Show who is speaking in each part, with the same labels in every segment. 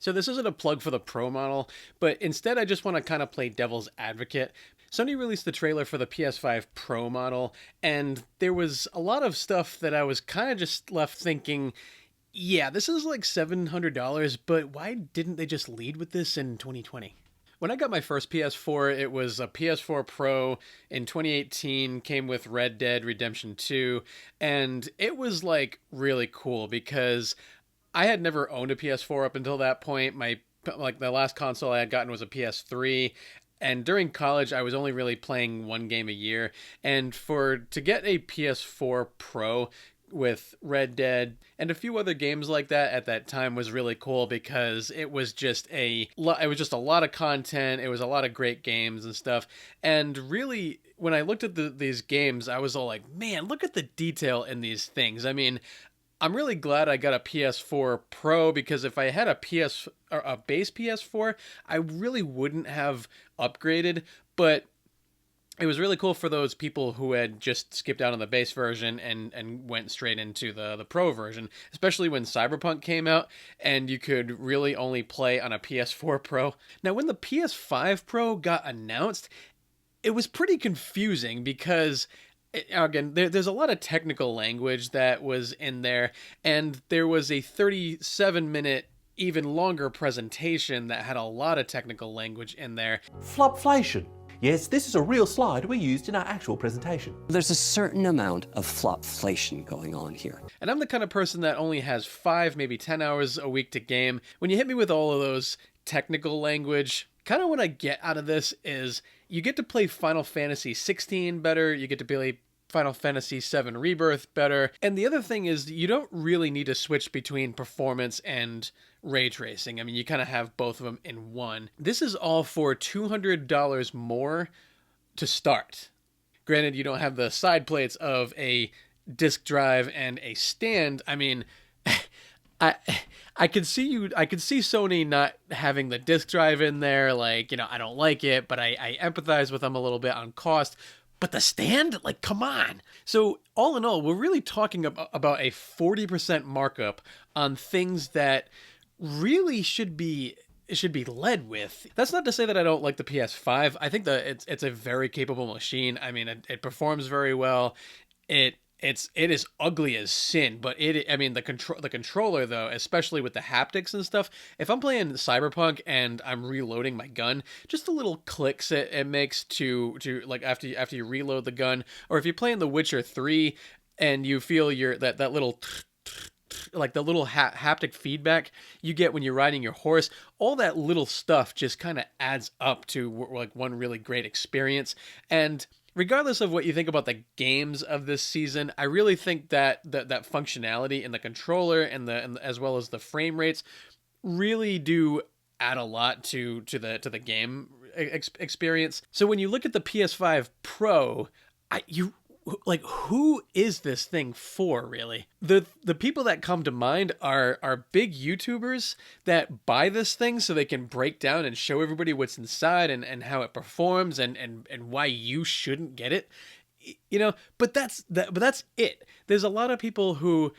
Speaker 1: So this isn't a plug for the Pro model, but instead I just want to kind of play devil's advocate. Sony released the trailer for the PS5 Pro model, and there was a lot of stuff that I was kind of just left thinking, yeah, this is like $700, but why didn't they just lead with this in 2020? When I got my first PS4, it was a PS4 Pro in 2018, came with Red Dead Redemption 2, and it was like really cool because I had never owned a PS4 up until that point. The last console I had gotten was a PS3, and during college I was only really playing one game a year, and for to get a PS4 Pro with Red Dead and a few other games like that at that time was really cool because it was just a lot of content. It was a lot of great games and stuff. And really, when I looked at these games, I was all like, man, look at the detail in these things. I mean, I'm really glad I got a PS4 Pro because if I had a base PS4, I really wouldn't have upgraded, but it was really cool for those people who had just skipped out on the base version and went straight into the Pro version, especially when Cyberpunk came out and you could really only play on a PS4 Pro. Now, when the PS5 Pro got announced, it was pretty confusing because again, there's a lot of technical language that was in there, and there was a 37-minute even longer presentation that had a lot of technical language in there.
Speaker 2: Flopflation. Yes, this is a real slide we used in our actual presentation.
Speaker 3: There's a certain amount of flopflation going on here.
Speaker 1: And I'm the kind of person that only has 5, maybe 10 hours a week to game. When you hit me with all of those technical language, kind of what I get out of this is you get to play Final Fantasy 16 better, you get to play Final Fantasy VII Rebirth better. And the other thing is you don't really need to switch between performance and ray tracing. I mean, you kind of have both of them in one. This is all for $200 more to start. Granted, you don't have the side plates of a disk drive and a stand. I mean, I could see Sony not having the disk drive in there. Like, I don't like it, but I empathize with them a little bit on cost. But the stand? Like, come on. So all in all, we're really talking about a 40% markup on things that really should be led with. That's not to say that I don't like the PS5. I think that it's a very capable machine. I mean, it performs very well. It is ugly as sin, but the controller though, especially with the haptics and stuff, if I'm playing Cyberpunk and I'm reloading my gun, just the little clicks it makes to like after you reload the gun, or if you're playing The Witcher 3 and you feel that little like the little haptic feedback you get when you're riding your horse, all that little stuff just kind of adds up to like one really great experience. And regardless of what you think about the games of this season, I really think that functionality in the controller and as well as the frame rates really do add a lot to the game experience. So when you look at the PS5 Pro, who is this thing for, really? The people that come to mind are big YouTubers that buy this thing so they can break down and show everybody what's inside and how it performs and why you shouldn't get it. But that's it. There's a lot of people who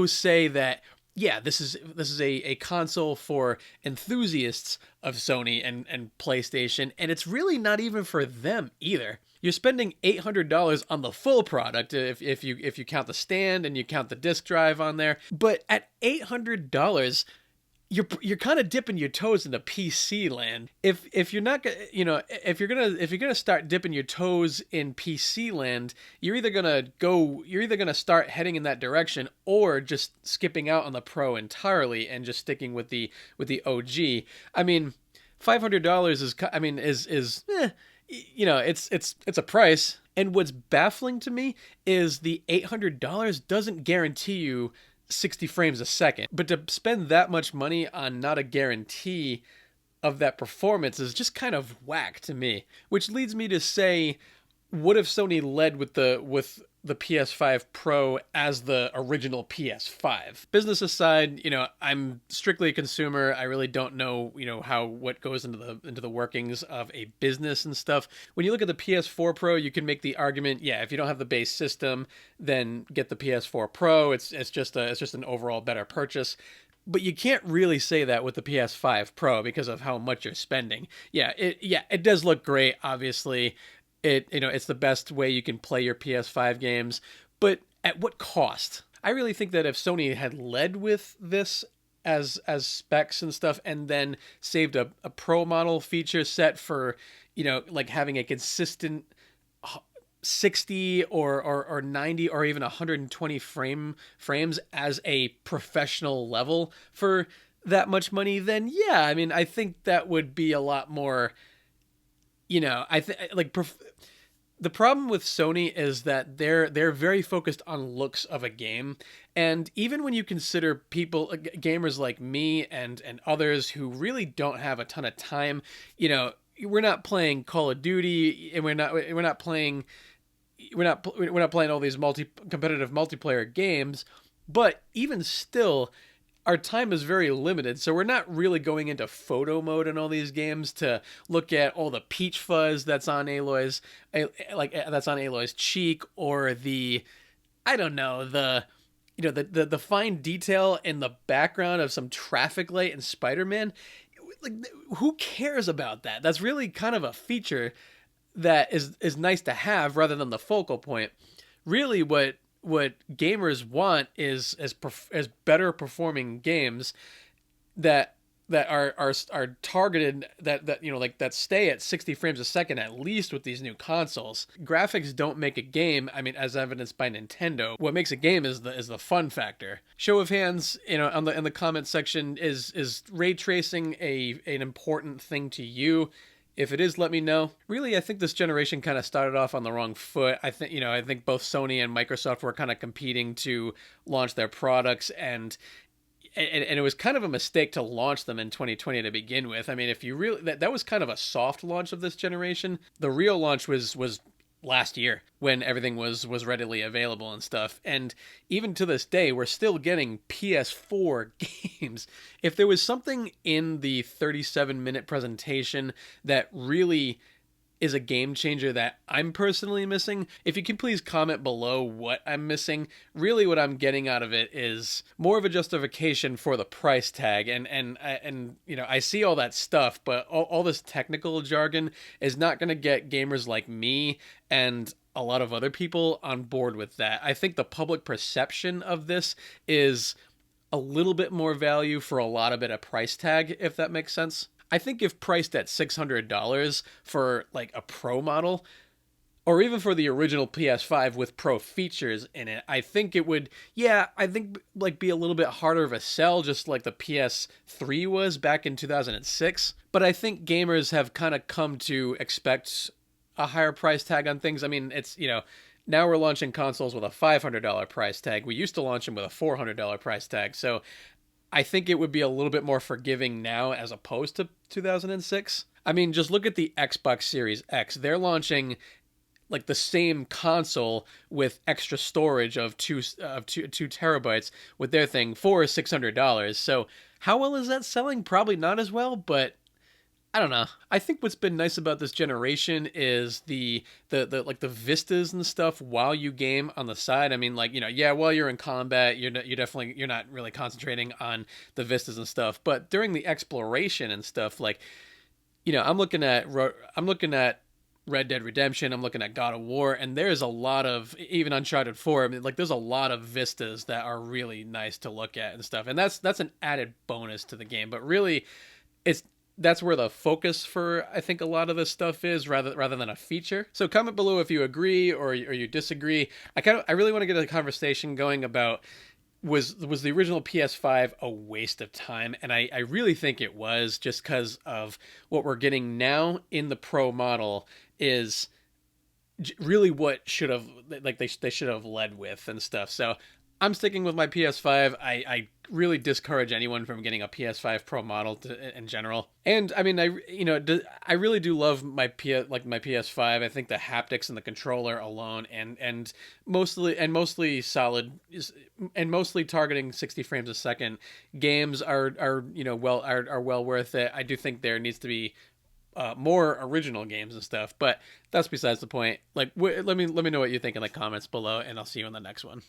Speaker 1: say that, yeah, this is a console for enthusiasts of Sony and PlayStation, and it's really not even for them either. You're spending $800 on the full product if you count the stand and you count the disc drive on there. But at $800, you're kind of dipping your toes into PC land. If you're not if you're gonna start dipping your toes in PC land, you're either gonna start heading in that direction or just skipping out on the Pro entirely and just sticking with the OG. I mean, $500 is it's a price. And what's baffling to me is the $800 doesn't guarantee you 60 frames a second. But to spend that much money on not a guarantee of that performance is just kind of whack to me. Which leads me to say, what if Sony led with the PS5 Pro as the original PS5? Business aside, I'm strictly a consumer. I really don't know, what goes into the workings of a business and stuff. When you look at the PS4 Pro, you can make the argument, yeah, if you don't have the base system, then get the PS4 Pro. It's just an overall better purchase. But you can't really say that with the PS5 Pro because of how much you're spending. It does look great, obviously. It's the best way you can play your PS5 games, but at what cost? I really think that if Sony had led with this as specs and stuff, and then saved a Pro model feature set for, like having a consistent 60 or 90 or even 120 frames as a professional level for that much money, then yeah, I mean, I think that would be a lot more, I think like the problem with Sony is that they're very focused on looks of a game, and even when you consider people, gamers like me and others who really don't have a ton of time, we're not playing Call of Duty, and we're not playing all these competitive multiplayer games, but even still, our time is very limited, so we're not really going into photo mode in all these games to look at all the peach fuzz that's on Aloy's cheek, or the, I don't know, the fine detail in the background of some traffic light in Spider-Man. Like, who cares about that? That's really kind of a feature that is nice to have rather than the focal point. Really, what gamers want is better performing games that are targeted, that stay at 60 frames a second at least with these new consoles. Graphics don't make a game. I mean, as evidenced by Nintendo, what makes a game is the fun factor. Show of hands, in the comment section, is ray tracing an important thing to you? If it is, let me know. Really, I think this generation kind of started off on the wrong foot. I think both Sony and Microsoft were kind of competing to launch their products, and it was kind of a mistake to launch them in 2020 to begin with. I mean, if you really, that was kind of a soft launch of this generation. The real launch was last year, when everything was readily available and stuff. And even to this day, we're still getting PS4 games. If there was something in the 37-minute presentation that really is a game changer that I'm personally missing, if you can please comment below what I'm missing. Really, what I'm getting out of it is more of a justification for the price tag, and I see all that stuff, but all this technical jargon is not going to get gamers like me and a lot of other people on board with that. I think the public perception of this is a little bit more value for a lot of it a price tag, if that makes sense. I think if priced at $600 for like a Pro model, or even for the original PS5 with Pro features in it, I think it would, like be a little bit harder of a sell, just like the PS3 was back in 2006. But I think gamers have kind of come to expect a higher price tag on things. I mean, it's, now we're launching consoles with a $500 price tag. We used to launch them with a $400 price tag. So I think it would be a little bit more forgiving now as opposed to 2006. I mean, just look at the Xbox Series X. They're launching like the same console with extra storage of two terabytes with their thing for $600. So how well is that selling? Probably not as well, but I don't know. I think what's been nice about this generation is the like the vistas and stuff while you game on the side. I mean, like, while you're in combat, you're not really concentrating on the vistas and stuff. But during the exploration and stuff, like, I'm looking at Red Dead Redemption, I'm looking at God of War, and there's a lot of, even Uncharted 4, I mean, like, there's a lot of vistas that are really nice to look at and stuff. And that's an added bonus to the game. But really, that's where the focus for, I think, a lot of this stuff is, rather than a feature. So comment below if you agree or you disagree. I really want to get a conversation going about, was the original PS5 a waste of time? And I really think it was, just because of what we're getting now in the Pro model is really what should have, like, they should have led with and stuff. So I'm sticking with my PS5. I really discourage anyone from getting a PS5 Pro model in general. And I mean, I really do love my PS5. I think the haptics and the controller alone, and mostly solid, and mostly targeting 60 frames a second games are well worth it. I do think there needs to be more original games and stuff, but that's besides the point. Like, let me know what you think in the comments below, and I'll see you in the next one.